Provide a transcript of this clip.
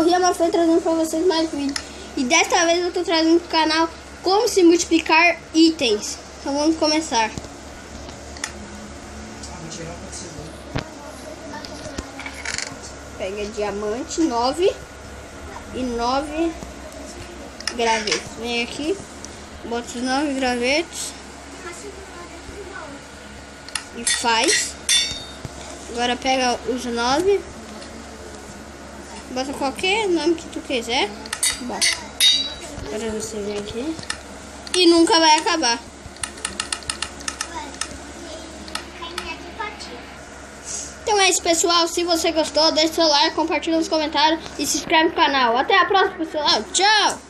o Riama foi trazendo pra vocês mais vídeos. E desta vez eu tô trazendo pro canal como se multiplicar itens. Então vamos começar. Pega diamante 9 e 9 gravetos. Vem aqui, bota os 9 gravetos e faz. Agora pega os 9, bota qualquer nome que tu quiser. Bom, agora você vem aqui e nunca vai acabar. Então é isso, pessoal. Se você gostou, deixa o seu like, compartilha nos comentários e se inscreve no canal. Até a próxima, pessoal. Tchau!